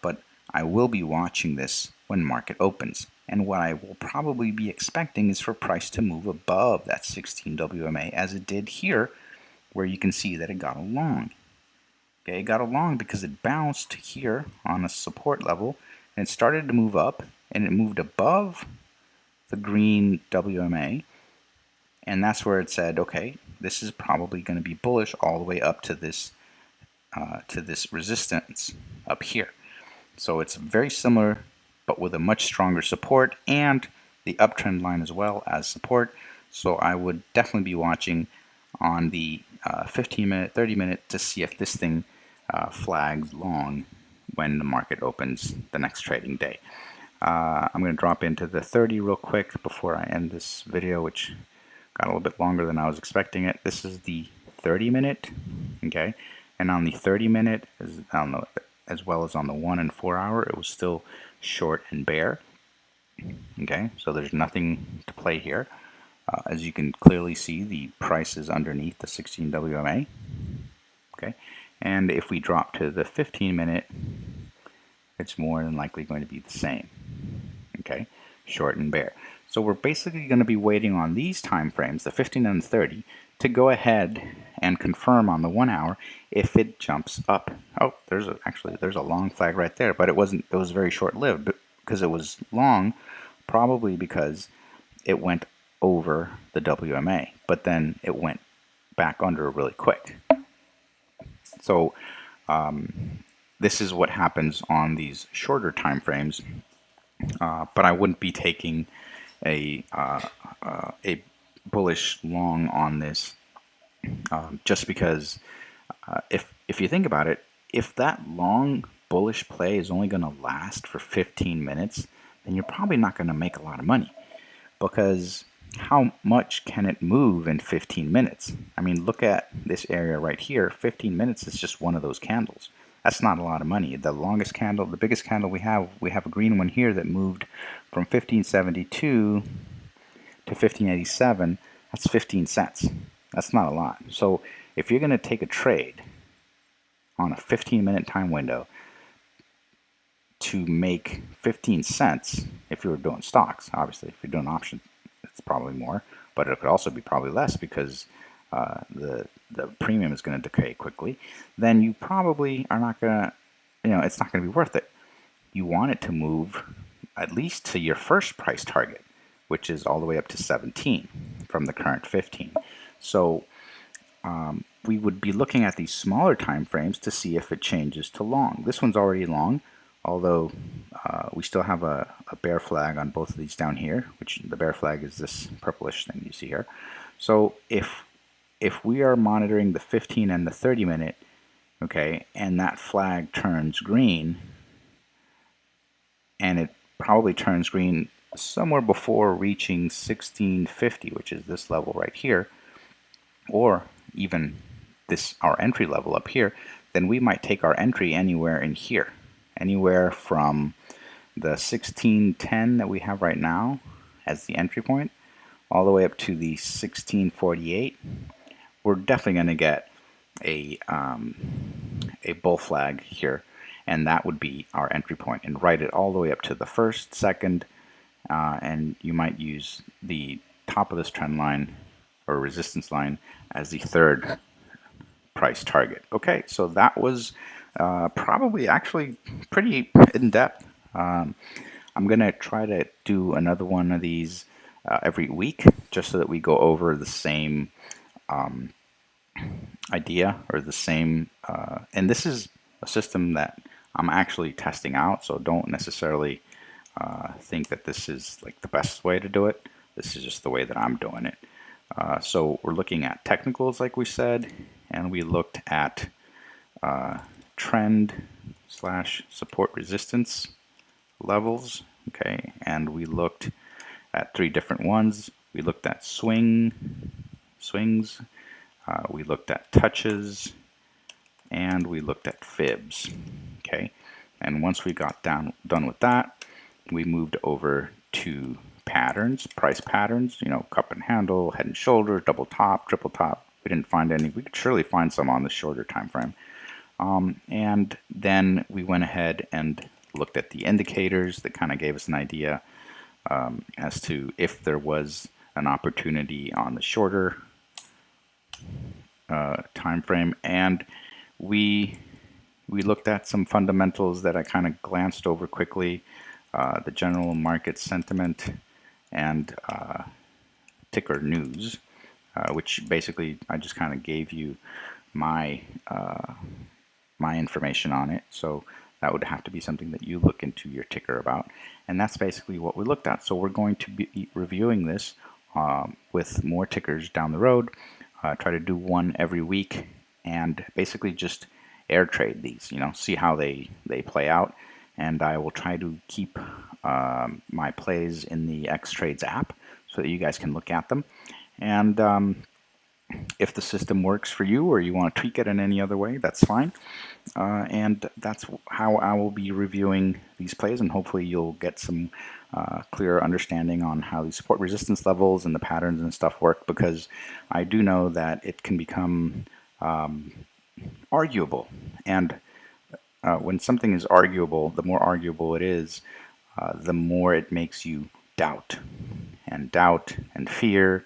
but I will be watching this when market opens. And what I will probably be expecting is for price to move above that 16 WMA as it did here, where you can see that it got a long. Okay, it got a long because it bounced here on a support level and it started to move up and it moved above the green WMA, and that's where it said, okay, this is probably going to be bullish all the way up to this resistance up here. So it's very similar, but with a much stronger support and the uptrend line as well as support. So I would definitely be watching on the 15-minute, 30-minute to see if this thing flags long when the market opens the next trading day. I'm going to drop into the 30 real quick before I end this video, which got a little bit longer than I was expecting it. This is the 30-minute, okay? And on the 30-minute, as well as on the 1 and 4 hour, it was still short and bear, okay? So there's nothing to play here. As you can clearly see, the price is underneath the 16 WMA, okay? And if we drop to the 15-minute, it's more than likely going to be the same, okay? Short and bear. So we're basically going to be waiting on these time frames, the 15 and the 30, to go ahead and confirm on the 1 hour if it jumps up. Oh, there's a long flag right there, but it was very short-lived because it was long, probably because it went over the WMA, but then it went back under really quick. So this is what happens on these shorter time frames, but I wouldn't be taking a bullish long on this just because if you think about it, if that long bullish play is only going to last for 15 minutes, then you're probably not going to make a lot of money, because how much can it move in 15 minutes? I mean, look at this area right here. 15 minutes is just one of those candles. That's not a lot of money. The longest candle, the biggest candle we have a green one here that moved from 1572 to 1587. That's 15 cents. That's not a lot. So if you're going to take a trade on a 15-minute time window to make 15 cents, if you were doing stocks, obviously, if you're doing options, it's probably more, but it could also be probably less because the premium is going to decay quickly, then you probably are not going to, it's not going to be worth it. You want it to move at least to your first price target, which is all the way up to 17 from the current 15. So we would be looking at these smaller time frames to see if it changes to long. This one's already long, although we still have a bear flag on both of these down here, which the bear flag is this purplish thing you see here. So if we are monitoring the 15 and the 30 minute, okay, and that flag turns green, and it probably turns green somewhere before reaching 1650, which is this level right here, or even this our entry level up here, then we might take our entry anywhere in here, anywhere from the 1610 that we have right now as the entry point all the way up to the 1648. We're definitely going to get a bull flag here, and that would be our entry point, and write it all the way up to the first, second, and you might use the top of this trend line or resistance line as the third price target. Okay, so that was probably actually pretty in-depth. I'm going to try to do another one of these every week, just so that we go over the same idea, or the same, and this is a system that I'm actually testing out, so don't necessarily think that this is like the best way to do it. This is just the way that I'm doing it. So we're looking at technicals, like we said, and we looked at trend / support resistance levels, okay, and we looked at 3 different ones. We looked at swings, we looked at touches, and we looked at fibs, okay. And once we got done with that, we moved over to patterns, price patterns, cup and handle, head and shoulders, double top, triple top. We didn't find any. We could surely find some on the shorter time frame. And then we went ahead and looked at the indicators that kind of gave us an idea as to if there was an opportunity on the shorter time frame. And we looked at some fundamentals that I kind of glanced over quickly, the general market sentiment and ticker news, which basically I just kind of gave you my my information on it. So that would have to be something that you look into your ticker about, and that's basically what we looked at. So we're going to be reviewing this with more tickers down the road. Try to do one every week, and basically just air trade these, see how they play out. And I will try to keep my plays in the X-Trades app so that you guys can look at them. And if the system works for you, or you want to tweak it in any other way, that's fine. And that's how I will be reviewing these plays, and hopefully you'll get some clearer understanding on how these support resistance levels and the patterns and stuff work, because I do know that it can become arguable. And when something is arguable, the more arguable it is, the more it makes you doubt and fear,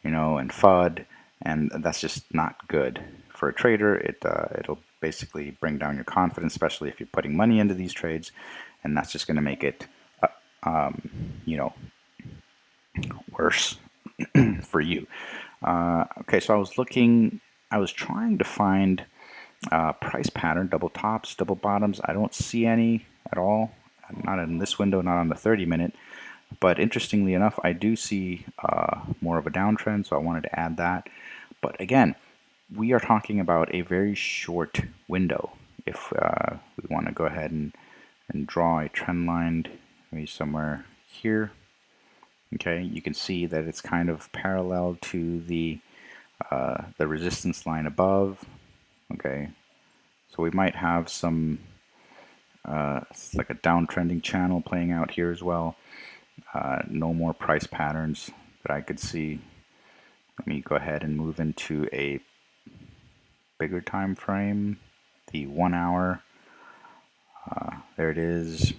and FUD, and that's just not good for a trader. It'll basically bring down your confidence, especially if you're putting money into these trades, and that's just going to make it, worse for you. Okay, so I was trying to find price pattern, double tops, double bottoms. I don't see any at all, not in this window, not on the 30-minute. But interestingly enough, I do see more of a downtrend, so I wanted to add that. But again, we are talking about a very short window. If we want to go ahead and draw a trend line maybe somewhere here, okay, you can see that it's kind of parallel to the resistance line above. Okay, so we might have some it's like a downtrending channel playing out here as well. No more price patterns that I could see. Let me go ahead and move into a bigger time frame, the 1 hour. There it is.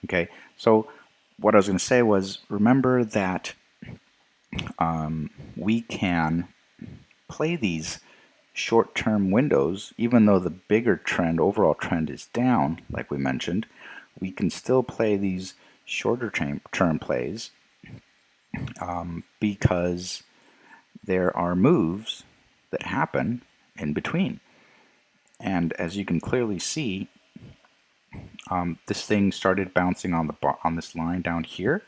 Okay, so what I was going to say was, remember that we can play these short-term windows, even though the bigger trend, overall trend, is down, like we mentioned. We can still play these shorter term plays because there are moves that happen in between. And as you can clearly see, this thing started bouncing on this line down here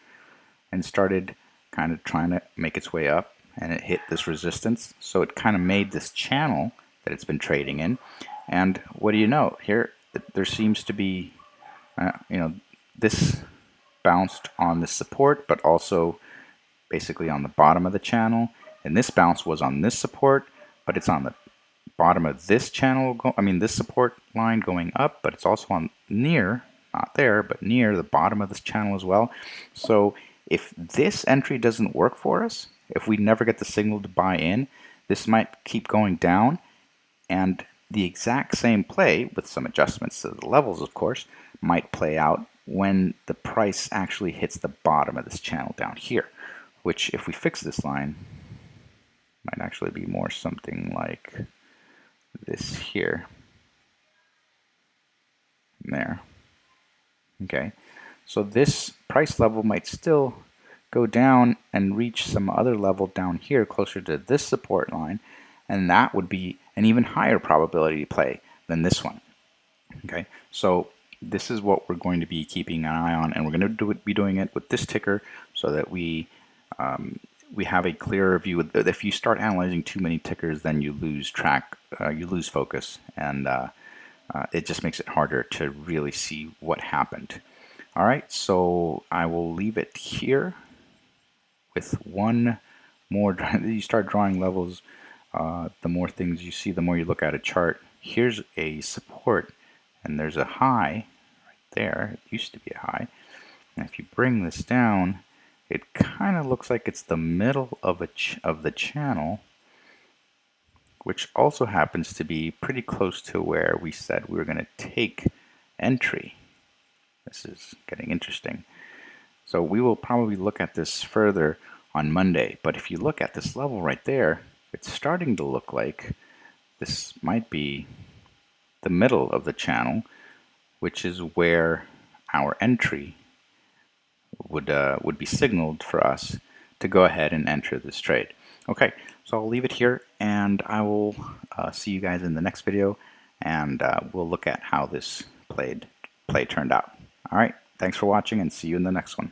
and started kind of trying to make its way up, and it hit this resistance. So it kind of made this channel that it's been trading in. And what do you know? Here there seems to be, this bounced on the support, but also basically on the bottom of the channel. And this bounce was on this support, but it's on the bottom of this channel, this support line going up, but it's also on near, not there, but near the bottom of this channel as well. So if this entry doesn't work for us, if we never get the signal to buy in, this might keep going down, and the exact same play, with some adjustments to the levels of course, might play out when the price actually hits the bottom of this channel down here, which if we fix this line, might actually be more something like this here. There. Okay, so this price level might still go down and reach some other level down here closer to this support line, and that would be an even higher probability play than this one. Okay, so this is what we're going to be keeping an eye on, and we're going to be doing it with this ticker so that we have a clearer view. If you start analyzing too many tickers, then you lose track, you lose focus, and it just makes it harder to really see what happened. All right, so I will leave it here with one more. You start drawing levels, the more things you see, the more you look at a chart. Here's a support, and there's a high right there. It used to be a high. And if you bring this down, it kind of looks like it's the middle of the channel, which also happens to be pretty close to where we said we were going to take entry. This is getting interesting. So we will probably look at this further on Monday, but if you look at this level right there, it's starting to look like this might be the middle of the channel, which is where our entry would be signaled for us to go ahead and enter this trade. Okay, so I'll leave it here, and I will see you guys in the next video, and we'll look at how this play turned out. All right, thanks for watching, and see you in the next one.